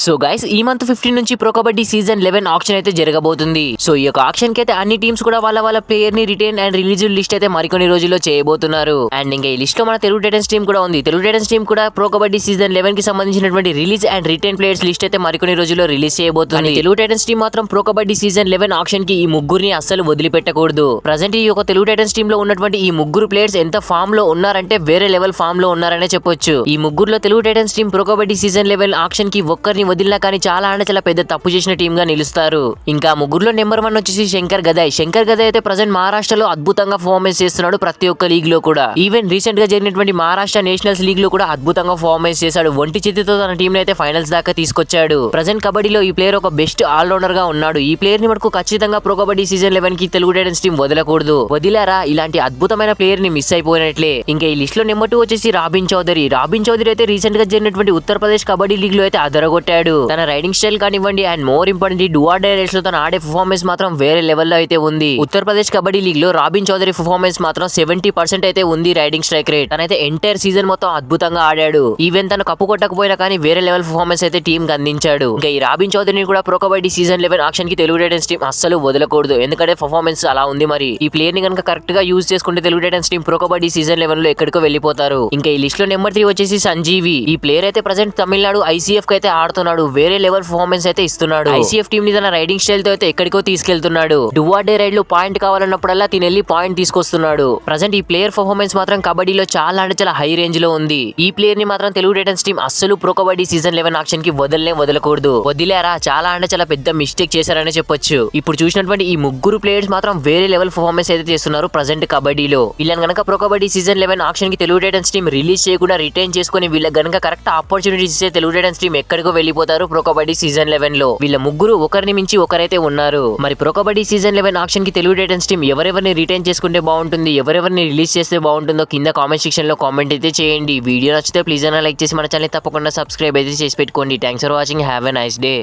So guys ఈ month 15 నుంచి pro kabaddi season 11 auction అయితే జరగబోతుంది. సో ఈ యొక్క ఆక్షన్ కి అయితే అన్ని టీమ్స్ కూడా వాళ్ళ ప్లేయర్ ని రిటైన్ అండ్ రిలీజ్ లిస్ట్ అయితే మరికొన్ని రోజుల్లో చేయబోతున్నారు. అండ్ ఇంకా ఈ లిస్ట్ లో మన తెలుగు టైటన్స్ టీమ్ కూడా ఉంది. తెలుగు టైటన్స్ టీమ్ కూడా ప్రో కబడ్డీ సీజన్ 11 కి సంబంధించినటువంటి release and retain players list అయితే మరికొన్ని రోజుల్లో రిలీజ్ చేయబోతుంది. తెలుగు టైటన్స్ టీమ్ మాత్రం ప్రో కబడ్డీ సీజన్ 11 ఆక్షన్ కి ఈ ముగ్గురిని అస్సలు వదిలిపెట్టకూడదు. ప్రజెంట్ ఈ యొక్క తెలుగు టైటన్స్ టీమ్ లో ఉన్నటువంటి ఈ ముగ్గురు ప్లేయర్స్ ఎంత ఫామ్ లో ఉన్నారంటే వేరే లెవెల్ ఫామ్ లో ఉన్నారనే చెప్పొచ్చు. ఈ ముగ్గురులో Telugu Titans team pro kabaddi season 11 auction కి ఒక్కరిని వదిలినా కానీ చాలా పెద్ద తప్పు చేసిన టీమ్ గా నిలుస్తారు. ఇంకా ముగ్గురులో నెంబర్ 1 వచ్చేసి శంకర్ గదాయ్. శంకర్ గదాయ్ అయితే ప్రజెంట్ మహారాష్ట్రలో అద్భుతంగా పర్ఫార్మెన్స్ చేస్తున్నాడు ప్రతి ఒక్క లీగ్ లో కూడా. ఈవెన్ రీసెంట్ గా జరిగినటువంటి మహారాష్ట్ర నేషనల్స్ లీగ్ లో కూడా అద్భుతంగా పర్ఫార్మెన్స్ చేశాడు. ఒంటి చేతితో తన టీం అయితే ఫైనల్స్ దాకా తీసుకొచ్చాడు. ప్రజెంట్ కబడ్డీలో ఈ ప్లేయర్ ఒక బెస్ట్ ఆల్రౌండర్ గా ఉన్నాడు. ఈ ప్లేయర్ ని మనకు ఖచ్చితంగా ప్రో కబడ్డీ సీజన్ 11 కి తెలుగు టైటన్స్ టీం వదలకూడదు. వదిలారా ఇలాంటి అద్భుతమైన ప్లేయర్ ని మిస్ అయిపోయినట్లే. ఇంకా ఈ లిస్ట్ లో నెంబర్ 2 వచ్చేసి రాబిన్ చౌదరి. రాబిన్ చౌదరి అయితే రీసెంట్ గా జరిగినటువంటి ఉత్తరప్రదేశ్ కబడ్డీ లీగ్ లో అయితే అదరగొట్టాడు. తన రైడింగ్ స్టైల్ కానివ్వండి and more important do or raids లో తన ఆడే పర్ఫార్మెన్స్ మాత్రం వేరే లెవెల్లో అయితే ఉంది. ఉత్తరప్రదేశ్ కబడ్డీ లీగ్ లో రాబిన్ చౌదరి పర్ఫార్మెన్స్ మాత్రం 70% అయితే ఉంది రైడింగ్ స్ట్రైక్ రేట్. తనైతే ఎంటైర్ సీజన్ మొత్తం అద్భుతంగా ఆడాడు. ఈవెన్ తను కప్పు కొట్టకపోయినా కానీ వేరే లెవెల్ పర్ఫార్మెన్స్ అయితే టీమ్ కి అందించాడు. ఇంకా ఈ రాబిన్ చౌదరిని కూడా ప్రో కబడ్డీ సీజన్ 11 ఆక్షన్ కి తెలుగు టైటన్స్ టీం అస్సలు వదలకూడదు. ఎందుకంటే పర్ఫార్మెన్స్ అలా ఉంది. మరి ఈ ప్లేయర్ ని కనుక కరెక్ట్ గా యూజ్ చేసుకుంటే Telugu Titans team pro kabaddi season 11 లో ఎక్కడికో వెళ్ళిపోతారు. ఇంకా ఈ లిస్ట్ లో నెంబర్ 3 వచ్చేసి సంజీవి. ఈ ప్లేయర్ అయితే ప్రజెంట్ తమిళనాడు ఐసీఎఫ్ కి అయితే ఆడుతున్నాడు. వేరే లెవెల్ పర్ఫార్మెన్స్ అయితే ఇస్తున్నాడు. ఐసీఎఫ్ టీం ని తన రైడింగ్ స్టైల్ తో అయితే ఎక్కడికో తీసుకెళ్తున్నాడు. డువార్ డే రైడ్ లో పాయింట్ కావాలన్నప్పుడల్లా తినెళ్ళి పాయింట్ తీసుకొస్తున్నాడు. ప్రజెంట్ ఈ ప్లేయర్ పర్ఫార్మెన్స్ మాత్రం కబడ్డీలో చాలా హై రేంజ్ లో ఉంది. ఈ ప్లేయర్ ని మాత్రం తెలుగు టైటన్స్ టీం అస్సలు ప్రో కబడ్డీ సీజన్ 11 ఆక్షన్ కి వదలకూడదు. వదిలేరా చాలా పెద్ద మిస్టేక్ చేశారనే చెప్పొచ్చు. ఇప్పుడు చూసినటువంటి ఈ ముగ్గురు ప్లేయర్స్ మాత్రం వేరే లెవెల్ పర్ఫార్మెన్స్ అయితే చేస్తున్నారు ప్రజెంట్ కబడ్డీలో. వీళ్ళని గనక ప్రో కబడ్డీ సీజన్ 11 ఆక్షన్ కి తెలుగు టైటన్స్ టీం రిలీజ్ చేయకుండా రిటైన్ చేసుకుని వీళ్ళకి గనక కరెక్ట్ ఆపర్చునిటీస్ ఇస్తే తెలుగు టైటన్స్ టీం ఎక్కడికో వెళ్ళిపోతారు ప్రో కబడ్డీ సీజన్ 11 లో. వీళ్ళ ముగ్గురు ఒకరిని మించి ఒకరైతే ఉన్నారు. మరి ప్రో కబడ్డీ సీజన్ 11 ఆక్షన్ కి తెలుగు టైటన్స్ టీం ఎవరెవరిని రిటైన్ చేసుకుంటే బాగుంటుంది, ఎవరెవరిని రిలీజ్ చేస్తే బాగుంటుందో కింద కామెంట్ సెక్షన్ లో కామెంట్ అయితే చేయండి. వీడియో నచ్చితే ప్లీజ్ లైక్ చేసి మన ఛానల్ తప్పకుండా సబ్స్క్రైబ్ అయితే చేసి పెట్టుకోండి. Thanks for watching. Have a nice day.